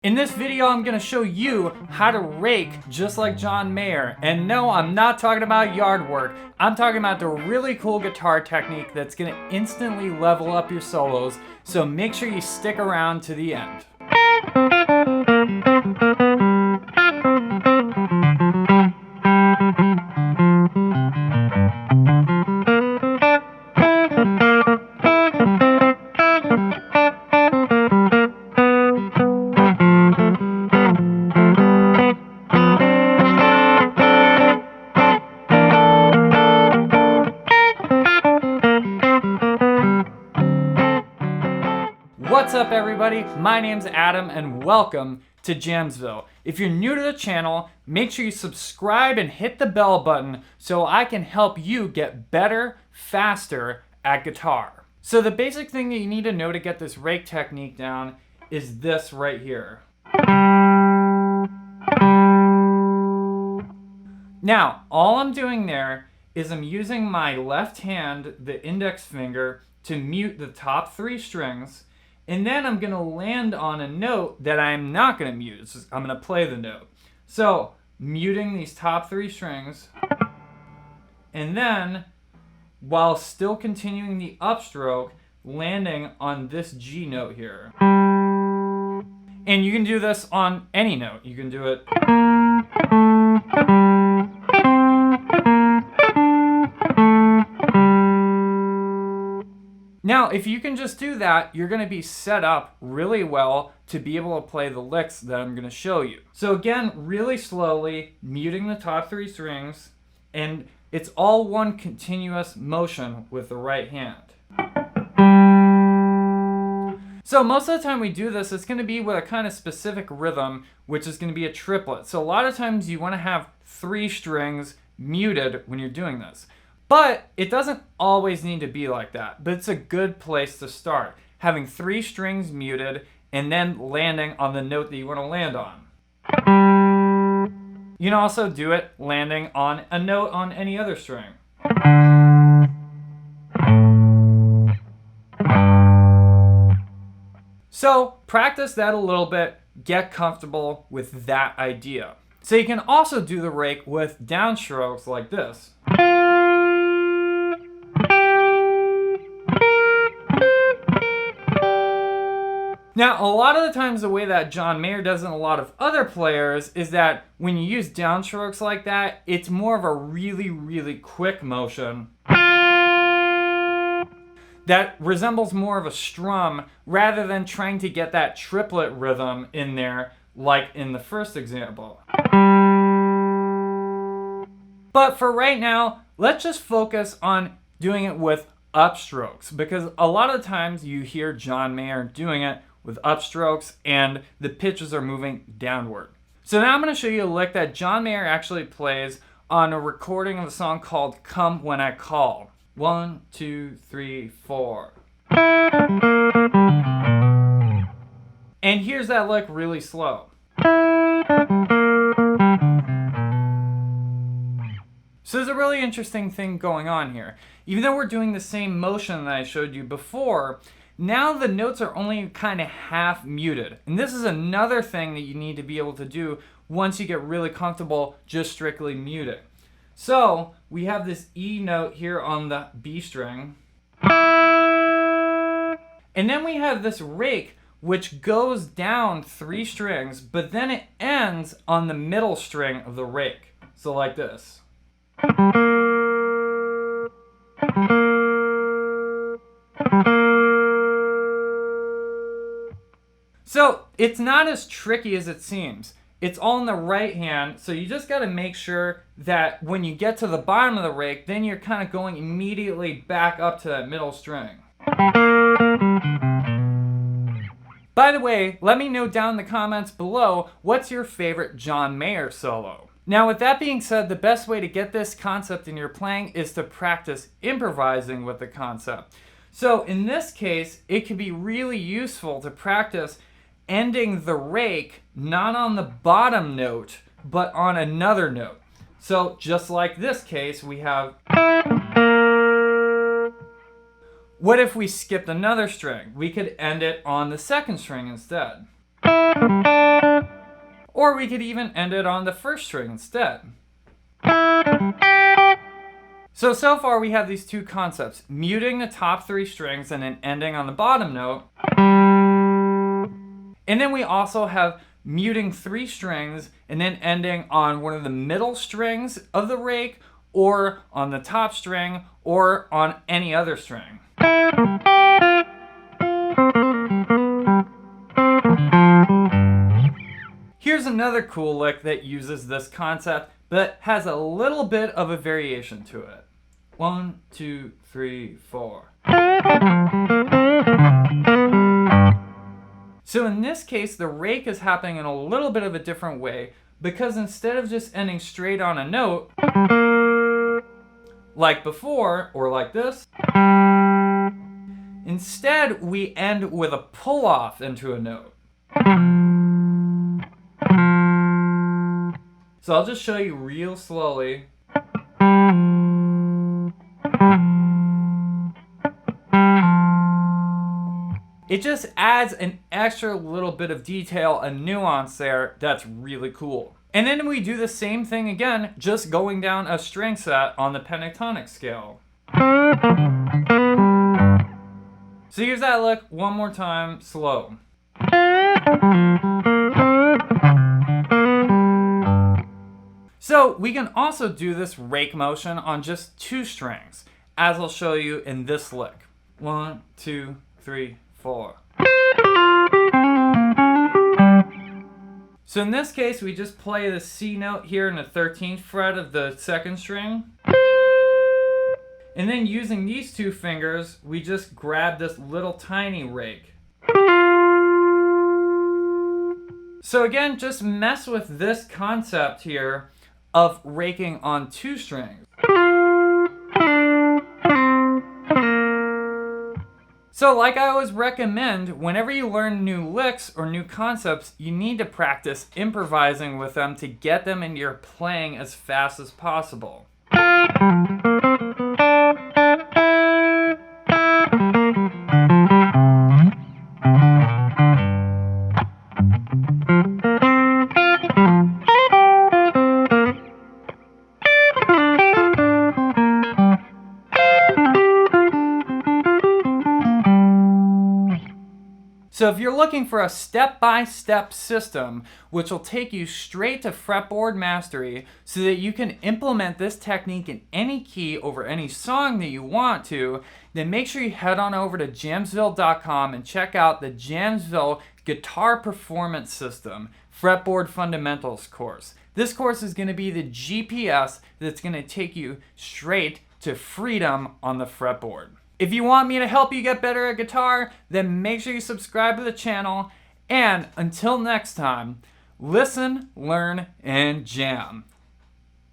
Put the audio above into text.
In this video, I'm going to show you how to rake just like John Mayer. And no, I'm not talking about yard work. I'm talking about the really cool guitar technique that's going to instantly level up your solos. So make sure you stick around to the end. What's up everybody? My name's Adam and welcome to Jamsville. If you're new to the channel, make sure you subscribe and hit the bell button so I can help you get better, faster at guitar. So the basic thing that you need to know to get this rake technique down is this right here. Now, all I'm doing there is I'm using my left hand, the index finger, to mute the top three strings. And then I'm going to land on a note that I'm not going to mute. I'm going to play the note. So, muting these top three strings. And then, while still continuing the upstroke, landing on this G note here. And you can do this on any note. You can do it. Now, if you can just do that, you're going to be set up really well to be able to play the licks that I'm going to show you. So again, really slowly, muting the top three strings, and it's all one continuous motion with the right hand. So most of the time we do this, it's going to be with a kind of specific rhythm, which is going to be a triplet. So a lot of times you want to have three strings muted when you're doing this. But it doesn't always need to be like that, but it's a good place to start. Having three strings muted and then landing on the note that you want to land on. You can also do it landing on a note on any other string. So practice that a little bit, get comfortable with that idea. So you can also do the rake with downstrokes like this. Now, a lot of the times the way that John Mayer does it and a lot of other players is that when you use downstrokes like that, it's more of a really, really quick motion that resembles more of a strum rather than trying to get that triplet rhythm in there like in the first example. But for right now, let's just focus on doing it with upstrokes because a lot of times you hear John Mayer doing it with upstrokes and the pitches are moving downward. So now I'm going to show you a lick that John Mayer actually plays on a recording of a song called Come When I Call. 1, 2, 3, 4. And here's that lick really slow. So there's a really interesting thing going on here. Even though we're doing the same motion that I showed you before, now the notes are only kind of half muted. And this is another thing that you need to be able to do once you get really comfortable just strictly muting. So we have this E note here on the B string. And then we have this rake which goes down three strings, but then it ends on the middle string of the rake. So like this. So it's not as tricky as it seems. It's all in the right hand, so you just got to make sure that when you get to the bottom of the rake, then you're kind of going immediately back up to that middle string. By the way, let me know down in the comments below, what's your favorite John Mayer solo? Now with that being said, the best way to get this concept in your playing is to practice improvising with the concept. So in this case, it can be really useful to practice ending the rake not on the bottom note, but on another note. So just like this case, we have... What if we skipped another string? We could end it on the second string instead. Or we could even end it on the first string instead. So far we have these two concepts, muting the top 3 strings and then ending on the bottom note. And then we also have muting 3 strings and then ending on one of the middle strings of the rake, or on the top string, or on any other string. Here's another cool lick that uses this concept, but has a little bit of a variation to it. 1, 2, 3, 4. So in this case, the rake is happening in a little bit of a different way, because instead of just ending straight on a note, like before, or like this, instead we end with a pull-off into a note. So I'll just show you real slowly. It just adds an extra little bit of detail and nuance there that's really cool. And then we do the same thing again, just going down a string set on the pentatonic scale. So here's that lick one more time, slow. So we can also do this rake motion on just 2 strings, as I'll show you in this lick. 1, 2, 3, 4. So in this case, we just play the C note here in the 13th fret of the 2nd string. And then using these 2 fingers, we just grab this little tiny rake. So again, just mess with this concept here of raking on 2 strings. So like I always recommend, whenever you learn new licks or new concepts, you need to practice improvising with them to get them into your playing as fast as possible. So if you're looking for a step-by-step system which will take you straight to fretboard mastery so that you can implement this technique in any key over any song that you want to, then make sure you head on over to Jamsville.com and check out the Jamsville Guitar Performance System Fretboard Fundamentals course. This course is going to be the GPS that's going to take you straight to freedom on the fretboard. If you want me to help you get better at guitar, then make sure you subscribe to the channel. And until next time, listen, learn, and jam.